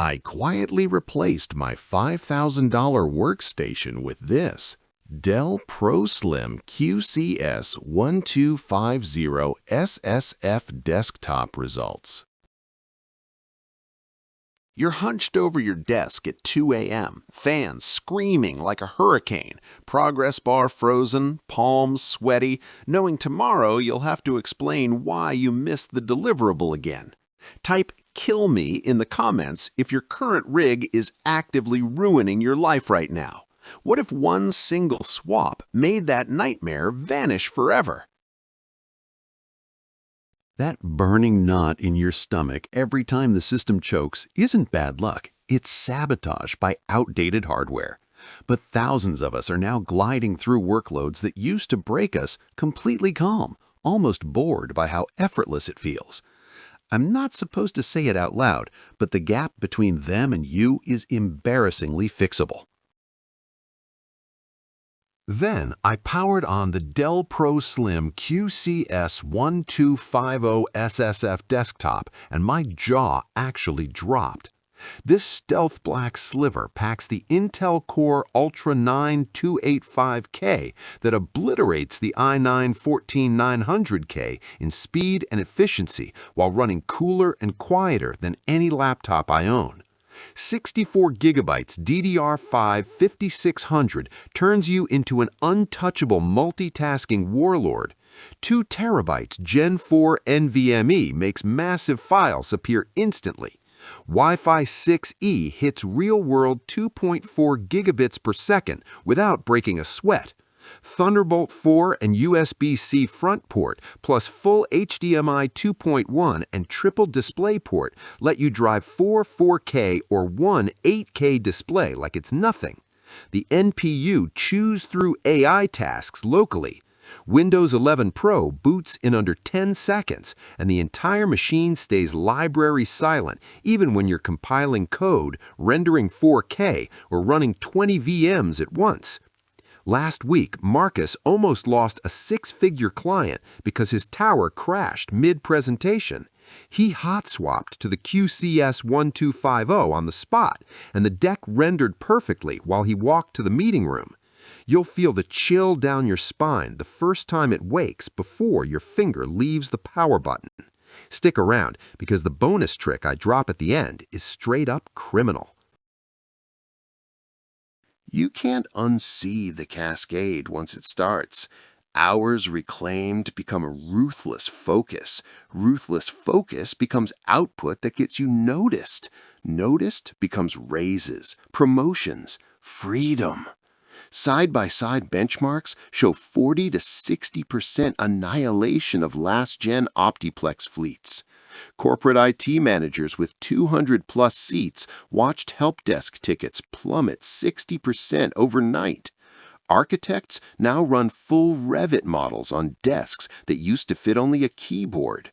I quietly replaced my $5,000 workstation with this Dell ProSlim QCS1250 SFF desktop results. You're hunched over your desk at 2 a.m., fans screaming like a hurricane, progress bar frozen, palms sweaty, knowing tomorrow you'll have to explain why you missed the deliverable again. Type "kill me" in the comments if your current rig is actively ruining your life right now. What if one single swap made that nightmare vanish forever? That burning knot in your stomach every time the system chokes isn't bad luck. It's sabotage by outdated hardware. But thousands of us are now gliding through workloads that used to break us completely calm, almost bored by how effortless it feels. I'm not supposed to say it out loud, but the gap between them and you is embarrassingly fixable. Then I powered on the Dell ProSlim QCS1250 SFF desktop and my jaw actually dropped. This stealth black sliver packs the Intel Core Ultra 9 285K that obliterates the i9-14900K in speed and efficiency while running cooler and quieter than any laptop I own. 64 gigabytes DDR5 5600 turns you into an untouchable multitasking warlord. 2 terabytes Gen4 NVMe makes massive files appear instantly. Wi-Fi 6E hits real-world 2.4 gigabits per second without breaking a sweat. Thunderbolt 4 and USB-C front port plus full HDMI 2.1 and triple DisplayPort let you drive 4 4K or 1 8K display like it's nothing. The NPU chews through AI tasks locally. Windows 11 Pro boots in under 10 seconds, and the entire machine stays library silent even when you're compiling code, rendering 4K, or running 20 VMs at once. Last week, Marcus almost lost a 6-figure client because his tower crashed mid-presentation. He hot-swapped to the QCS1250 on the spot, and the deck rendered perfectly while he walked to the meeting room. You'll feel the chill down your spine the first time it wakes before your finger leaves the power button. Stick around, because the bonus trick I drop at the end is straight-up criminal. You can't unsee the cascade once it starts. Hours reclaimed become a ruthless focus. Ruthless focus becomes output that gets you noticed. Noticed becomes raises, promotions, freedom. Side-by-side benchmarks show 40 to 60% annihilation of last-gen Optiplex fleets. Corporate IT managers with 200-plus seats watched help desk tickets plummet 60% overnight. Architects now run full Revit models on desks that used to fit only a keyboard.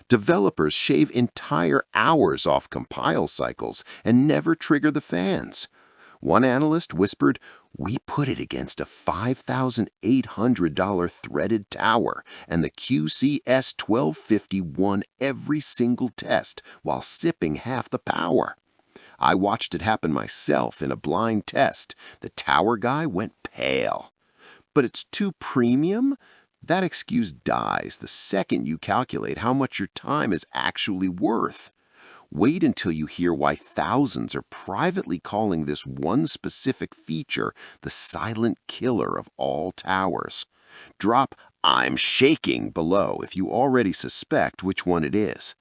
Developers shave entire hours off compile cycles and never trigger the fans. One analyst whispered, "We put it against a $5,800 threaded tower, and the QCS1250 won every single test while sipping half the power." I watched it happen myself in a blind test. The tower guy went pale. But it's too premium? That excuse dies the second you calculate how much your time is actually worth. Wait until you hear why thousands are privately calling this one specific feature the silent killer of all towers. Drop "I'm shaking" below if you already suspect which one it is.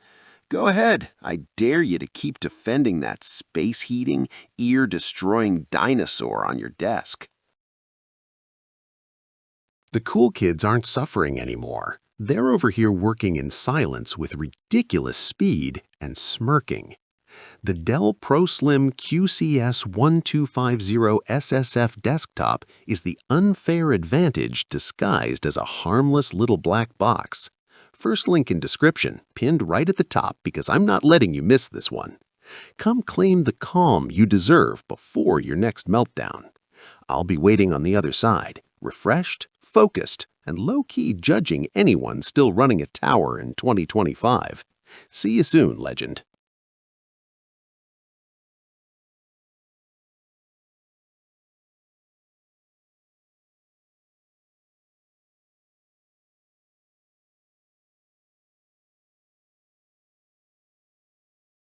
Go ahead, I dare you to keep defending that space-heating, ear-destroying dinosaur on your desk. The cool kids aren't suffering anymore. They're over here working in silence with ridiculous speed and smirking. The Dell ProSlim QCS1250 SFF desktop is the unfair advantage disguised as a harmless little black box. First link in description, pinned right at the top because I'm not letting you miss this one. Come claim the calm you deserve before your next meltdown. I'll be waiting on the other side, refreshed, focused, and low-key judging anyone still running a tower in 2025. See you soon, legend.